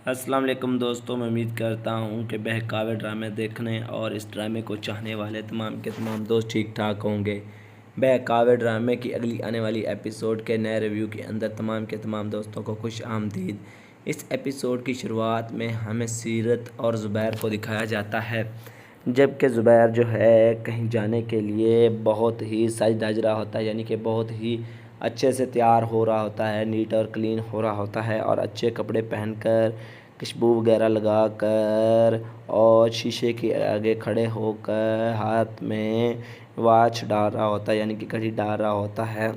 السلام علیکم دوستوں، میں امید کرتا ہوں کہ بہکاوے ڈرامے دیکھنے اور اس ڈرامے کو چاہنے والے تمام کے تمام دوست ٹھیک ٹھاک ہوں گے۔ بہکاوے ڈرامے کی اگلی آنے والی ایپیسوڈ کے نئے ریویو کے اندر تمام کے تمام دوستوں کو خوش آمدید۔ اس ایپیسوڈ کی شروعات میں ہمیں سیرت اور زبیر کو دکھایا جاتا ہے، جبکہ زبیر جو ہے کہیں جانے کے لیے بہت ہی سج دھج رہا ہوتا ہے، یعنی کہ بہت ہی اچھے سے تیار ہو رہا ہوتا ہے، نیٹ اور کلین ہو رہا ہوتا ہے اور اچھے کپڑے پہن کر، خوشبو وغیرہ لگا کر اور شیشے کے آگے کھڑے ہو کر ہاتھ میں واچ ڈال رہا ہوتا ہے، یعنی کہ گھڑی ڈال رہا ہوتا ہے۔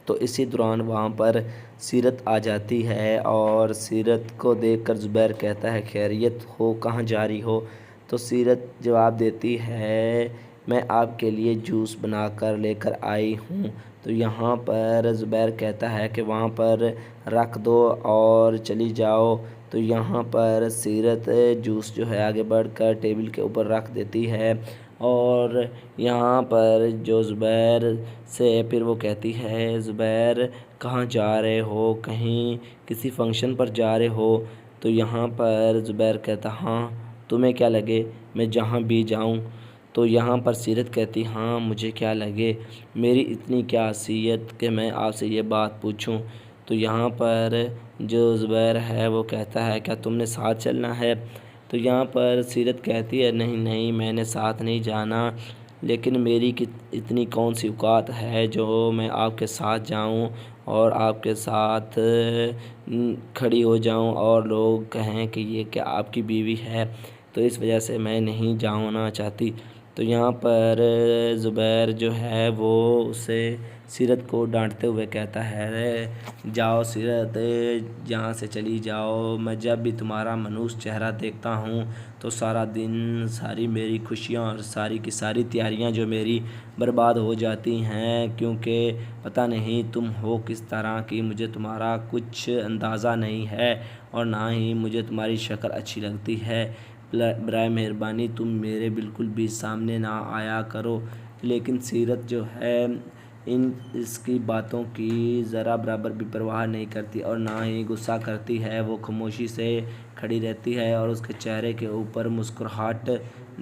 تو اسی دوران وہاں پر سیرت آ جاتی ہے اور سیرت کو دیکھ کر زبیر کہتا ہے خیریت ہو، کہاں جا رہی ہو؟ تو سیرت جواب دیتی ہے میں آپ کے لیے جوس بنا کر لے کر آئی ہوں۔ تو یہاں پر زبیر کہتا ہے کہ وہاں پر رکھ دو اور چلی جاؤ۔ تو یہاں پر سیرت جوس جو ہے آگے بڑھ کر ٹیبل کے اوپر رکھ دیتی ہے اور یہاں پر جو زبیر سے پھر وہ کہتی ہے زبیر کہاں جا رہے ہو؟ کہیں کسی فنکشن پر جا رہے ہو؟ تو یہاں پر زبیر کہتا ہاں، تمہیں کیا لگے میں جہاں بھی جاؤں؟ تو یہاں پر سیرت کہتی ہاں مجھے کیا لگے، میری اتنی کیا حیثیت کہ میں آپ سے یہ بات پوچھوں؟ تو یہاں پر جو زبیر ہے وہ کہتا ہے کیا تم نے ساتھ چلنا ہے؟ تو یہاں پر سیرت کہتی ہے نہیں نہیں، میں نے ساتھ نہیں جانا، لیکن میری اتنی کون سی اوقات ہے جو میں آپ کے ساتھ جاؤں اور آپ کے ساتھ کھڑی ہو جاؤں اور لوگ کہیں کہ یہ کہ آپ کی بیوی ہے، تو اس وجہ سے میں نہیں جانا چاہتی۔ تو یہاں پر زبیر جو ہے وہ اسے سیرت کو ڈانٹتے ہوئے کہتا ہے جاؤ سیرت، جہاں سے چلی جاؤ، میں جب بھی تمہارا منحوس چہرہ دیکھتا ہوں تو سارا دن، ساری میری خوشیاں اور ساری کی ساری تیاریاں جو میری برباد ہو جاتی ہیں، کیونکہ پتہ نہیں تم ہو کس طرح کی، مجھے تمہارا کچھ اندازہ نہیں ہے اور نہ ہی مجھے تمہاری شکل اچھی لگتی ہے، برائے مہربانی تم میرے بالکل بھی سامنے نہ آیا کرو۔ لیکن سیرت جو ہے اس کی باتوں کی ذرا برابر بھی پرواہ نہیں کرتی اور نہ ہی غصہ کرتی ہے، وہ خاموشی سے کھڑی رہتی ہے اور اس کے چہرے کے اوپر مسکراہٹ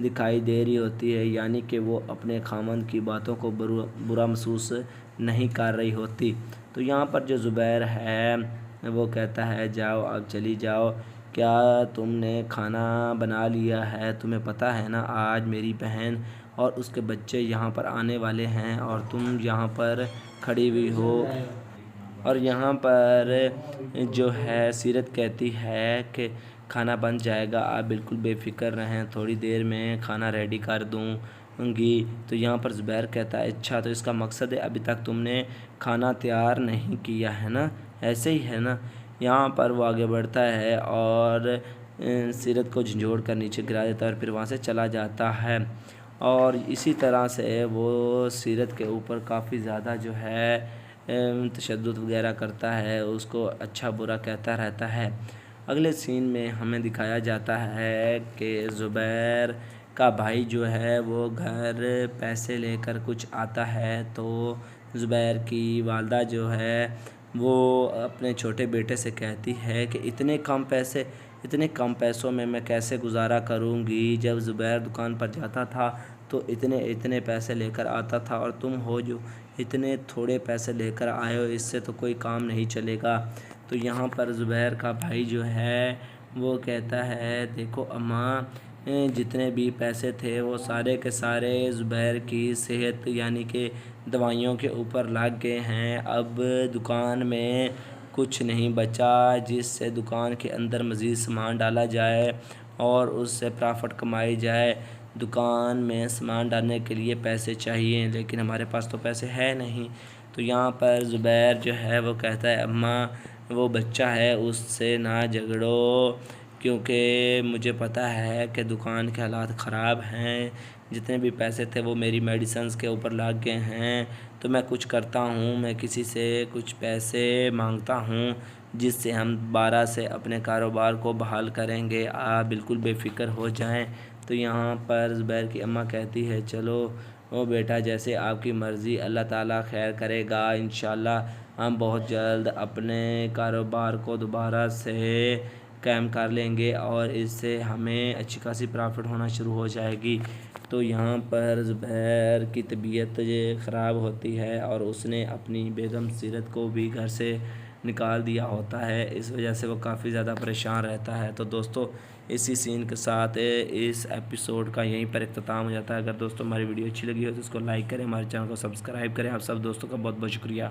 دکھائی دے رہی ہوتی ہے، یعنی کہ وہ اپنے خاوند کی باتوں کو برا محسوس نہیں کر رہی ہوتی۔ تو یہاں پر جو زبیر ہے وہ کہتا ہے جاؤ اب چلی جاؤ، کیا تم نے کھانا بنا لیا ہے؟ تمہیں پتہ ہے نا آج میری بہن اور اس کے بچے یہاں پر آنے والے ہیں اور تم یہاں پر کھڑی ہوئی ہو۔ اور یہاں پر جو ہے سیرت کہتی ہے کہ کھانا بن جائے گا، آپ بالکل بے فکر رہیں، تھوڑی دیر میں کھانا ریڈی کر دوں گی۔ تو یہاں پر زبیر کہتا ہے اچھا تو اس کا مقصد ہے ابھی تک تم نے کھانا تیار نہیں کیا ہے نا، ایسے ہی ہے نا؟ یہاں پر وہ آگے بڑھتا ہے اور سیرت کو جھنجھوڑ کر نیچے گرا دیتا ہے اور پھر وہاں سے چلا جاتا ہے، اور اسی طرح سے وہ سیرت کے اوپر کافی زیادہ جو ہے تشدد وغیرہ کرتا ہے، اس کو اچھا برا کہتا رہتا ہے۔ اگلے سین میں ہمیں دکھایا جاتا ہے کہ زبیر کا بھائی جو ہے وہ گھر پیسے لے کر کچھ آتا ہے، تو زبیر کی والدہ جو ہے وہ اپنے چھوٹے بیٹے سے کہتی ہے کہ اتنے کم پیسوں میں کیسے گزارا کروں گی؟ جب زبیر دکان پر جاتا تھا تو اتنے پیسے لے کر آتا تھا اور تم ہو جو اتنے تھوڑے پیسے لے کر آئے ہو، اس سے تو کوئی کام نہیں چلے گا۔ تو یہاں پر زبیر کا بھائی جو ہے وہ کہتا ہے دیکھو اماں، جتنے بھی پیسے تھے وہ سارے کے سارے زبیر کی صحت یعنی کہ دوائیوں کے اوپر لگ گئے ہیں، اب دکان میں کچھ نہیں بچا جس سے دکان کے اندر مزید سامان ڈالا جائے اور اس سے پرافٹ کمائی جائے۔ دکان میں سامان ڈالنے کے لیے پیسے چاہیے لیکن ہمارے پاس تو پیسے ہے نہیں۔ تو یہاں پر زبیر جو ہے وہ کہتا ہے اماں وہ بچہ ہے اس سے نہ جھگڑو، کیونکہ مجھے پتہ ہے کہ دکان کے حالات خراب ہیں، جتنے بھی پیسے تھے وہ میری میڈیسنز کے اوپر لگ گئے ہیں، تو میں کچھ کرتا ہوں، میں کسی سے کچھ پیسے مانگتا ہوں جس سے ہم دوبارہ سے اپنے کاروبار کو بحال کریں گے، آپ بالکل بے فکر ہو جائیں۔ تو یہاں پر زبیر کی اماں کہتی ہے چلو بیٹا جیسے آپ کی مرضی، اللہ تعالیٰ خیر کرے گا، انشاءاللہ ہم بہت جلد اپنے کاروبار کو دوبارہ سے قائم کر لیں گے اور اس سے ہمیں اچھی خاصی پرافٹ ہونا شروع ہو جائے گی۔ تو یہاں پر زبیر کی طبیعت خراب ہوتی ہے اور اس نے اپنی بیگم سیرت کو بھی گھر سے نکال دیا ہوتا ہے، اس وجہ سے وہ کافی زیادہ پریشان رہتا ہے۔ تو دوستو اسی سین کے ساتھ اس ایپیسوڈ کا یہیں پر اختتام ہو جاتا ہے۔ اگر دوستو ہماری ویڈیو اچھی لگی ہو تو اس کو لائک کریں، ہمارے چینل کو سبسکرائب کریں۔ آپ سب دوستوں کا بہت بہت شکریہ۔